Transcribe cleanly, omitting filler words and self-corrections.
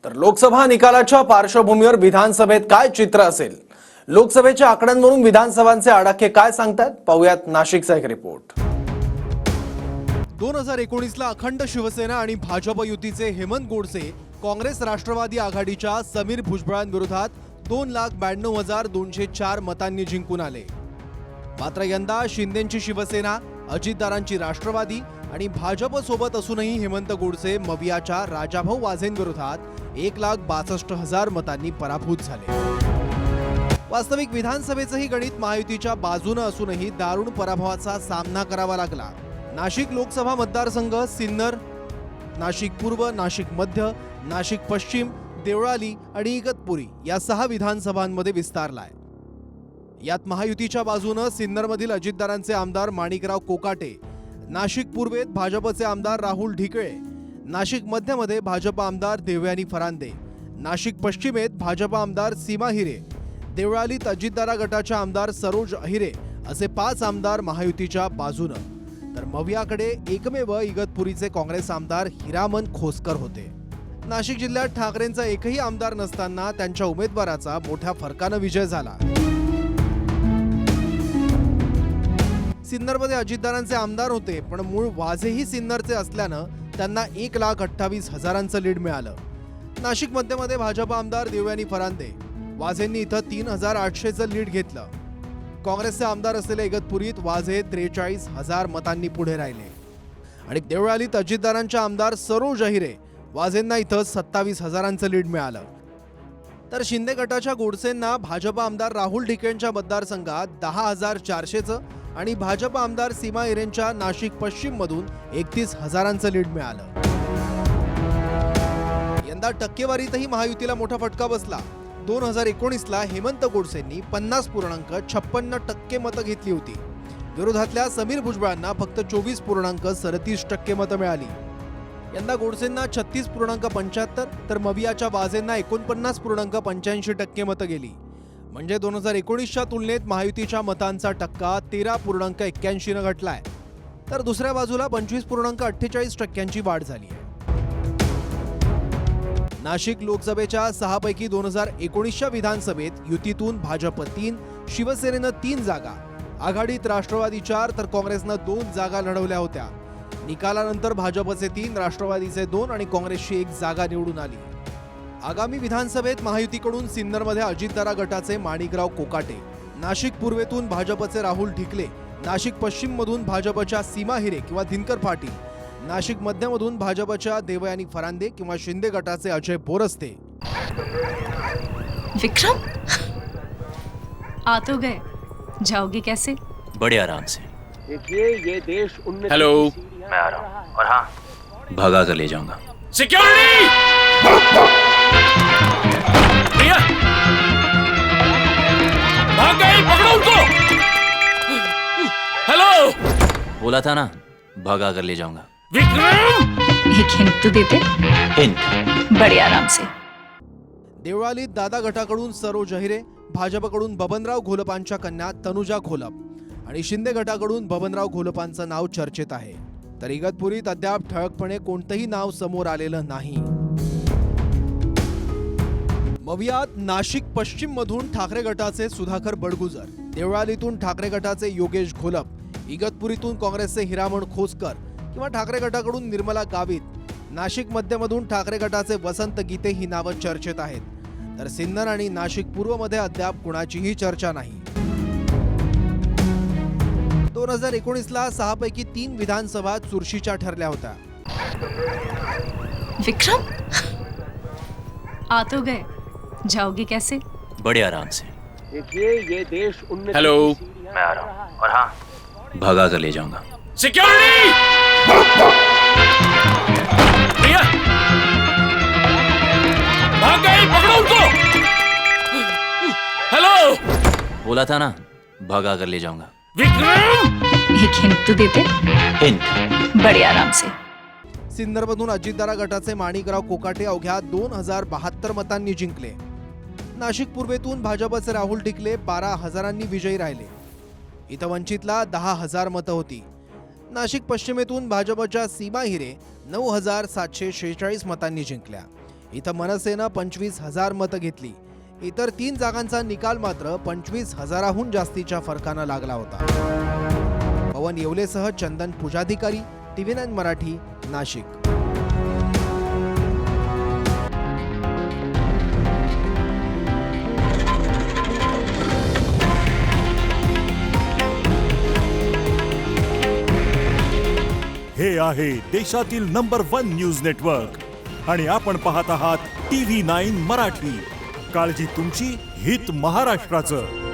तर लोकसभा निकालाच्या पार्श्वभूमीवर विधानसभेत काय चित्र असेल, लोकसभेच्या आकड्यांवरून विधानसभांचे आडाखे काय सांगतात, पाहूयात नाशिकचा एक रिपोर्ट। 2019ला अखंड शिवसेना आणि भाजप युतीचे हेमंत गोडसे काँग्रेस राष्ट्रवादी आघाडीच्या समीर भुजबळांविरोधात 2,92,204 मतांनी जिंकून आले। मात्र यंदा शिंदेंची शिवसेना, अजितदारांची राष्ट्रवादी आणि भाजप सोबत असूनही हेमंत गोडसे मवियाच्या राजाभाऊ वाझेंविरोधात 1,62,000 मतांनी पराभूत झाले। वास्तविक विधानसभेचंही गणित महायुतीच्या बाजूने असूनही दारुण पराभवाचा सामना करावा लागला। नाशिक लोकसभा मतदारसंघ सिन्नर, नाशिक पूर्व, नाशिक मध्य, नाशिक पश्चिम, देवळाली आणि इगतपुरी या 6 विधानसभांमध्ये विस्तारलाय। यात महायुतीच्या बाजूने सिन्नरमधील अजितदारांचे आमदार माणिकराव कोकाटे, नाशिक पूर्वेत भाजपचे आमदार राहुल ढिकळे, नाशिक मध्यमध्ये भाजप आमदार देवयानी फरांदे, नाशिक पश्चिमेत भाजप आमदार सीमा हिरे, देवळालीत अजितदारा गटाच्या आमदार सरोज अहिरे असे 5 आमदार महायुतीच्या बाजूने, तर मवियाकडे एकमेव इगतपुरीचे काँग्रेस आमदार हिरामन खोसकर होते। नाशिक जिल्ह्यात ठाकरेंचा एकही आमदार नसताना त्यांच्या उमेदवाराचा मोठ्या फरकाने विजय झाला। सिन्नरमध्ये अजितदारांचे आमदार होते, पण मूळ वाझेही सिन्नरचे असल्यानं त्यांना 1,28,000चं लीड मिळालं। नाशिक मध्यमध्ये भाजप आमदार देवयानी फरांदे, वाझेंनी इथं 3,800चं लीड घेतलं। काँग्रेसचे आमदार असलेल्या इगतपुरीत वाझे 43,000 मतांनी पुढे राहिले आणि देवळालीत अजितदारांच्या आमदार सरोज अहिरे, वाझेंना इथं 27,000चं लीड मिळालं। तर शिंदे गटाच्या गोडसेंना भाजप आमदार राहुल ढिकळेंच्या मतदारसंघात 10,400चं आणि भाजप आमदार सीमा हिरेंच्या नाशिक पश्चिम मधून 31,000चं लीड मिळालं। यंदा टक्केवारीतही महायुतीला मोठा फटका बसला। 2019ला हेमंत गोडसेंनी 50.56% मतं घेतली होती। विरोधातल्या समीर भुजबळांना फक्त 24.37% मतं मिळाली। यंदा गोडसेंना 36.75 तर मवियाच्या वाझेंना 49.85% मतं गेली। म्हणजे 2019च्या तुलनेत महायुतीच्या मतांचा टक्का 13.81 ने घटलाय, तर दुसऱ्या बाजूला 25.48% वाढ झाली आहे। नाशिक लोकसभेच्या 6 पैकी 2019च्या विधानसभेत युतीतून भाजप 3, शिवसेनेनं 3 जागा, आघाडीत राष्ट्रवादी 4 तर काँग्रेसनं 2 जागा लढवल्या होत्या। निकालानंतर भाजपचे 3, राष्ट्रवादीचे 2 आणि काँग्रेसची 1 जागा निवडून आली। आगामी विधानसभेत महायुतीकडून सिन्नरमध्ये अजितदारा गटाचे माणिकराव कोकाटे, नाशिक पूर्वेतून भाजपचे राहुल ढिकले, नाशिक पश्चिम मधून भाजपच्या सीमा हिरे किंवा दिनकर पाटील, नाशिक मध्यमधून भाजपच्या देवयानी फरांदे किंवा शिंदे गटाचे अजय बोरस्ते। विक्रम, आ तो गए, जाओगे कैसे? बड़े आराम से। देखिए ये देश हेलो, मैं आ रहा हूँ और हाँ, भगा कर ले जाऊंगा। सिक्योरिटी! भैया, भाग गए, पकड़ो उनको। हेलो, बोला था ना, भगा कर ले जाऊंगा। विक्रम! एक हिंट तो देते। हिंट? बड़े आराम से। देवळालीत दादा गटाकडून सरोज अहिरे, भाजपकडून बबनराव घोलपांच्या कन्या तनुजा घोलप आणि शिंदे गटाकडून बबनराव घोलपांचं नाव चर्चेत आहे। तर इगतपुरीत अद्याप ठळकपणे कोणतंही नाव समोर आलेलं नाही। मवियात नाशिक पश्चिम मधून ठाकरे गटाचे सुधाकर बडगुजर, देवळालीतून ठाकरे गटाचे योगेश घोलप, इगतपुरीतून काँग्रेसचे हिरामन खोसकर किंवा ठाकरे गटाकडून निर्मला गावित, नाशिक मध्यमधून ठाकरे गटाचे वसंत गीते ही नावं चर्चेत आहेत। तर सिन्नर आणि नाशिक पूर्वमध्ये अद्याप कुणाचीही चर्चा नाही। 2019ला 6 पैकी 3 विधानसभा चुरशीच्या ठरल्या होत्या। विक्रम, आ तो गए, जाओगे कैसे? बड़े आराम से। देखिए ये देश हेलो, मैं आ रहा हूँ और हाँ, भगा कर ले जाऊंगा। सिक्योरिटी! भैया, भाग गए, पकड़ो उनको। हेलो, बोला था ना, भगा कर ले जाऊंगा। विक्रम! एक हिंट तो देते। हिंट? बड़े आराम से। सिन्नरमधून अजितदारा गटाचे माणिकराव कोकाटे अवघ्या 2,072 मतांनी जिंकले। नाशिक पूर्वेतून भाजपचे राहुल ढिकले 12,000ंनी विजयी राहिले। इथं वंचितला 10,000 मतं होती। नाशिक पश्चिमेतून भाजपच्या सीमा हिरे 9,746 मतांनी जिंकल्या। इथं मनसेनं 25,000 मतं घेतली. इतर 3 जागांचा निकाल मात्र 25,000हून जास्तीच्या फरकानं लागला होता. पवन येवलेसह चंदन पुजाधिकारी, TV9 मराठी, नाशिक. हे आहे देशातील नंबर 1 न्यूज नेटवर्क आणि आपण पाहत आहात TV9 मराठी. काळजी तुमची, हित महाराष्ट्राचं.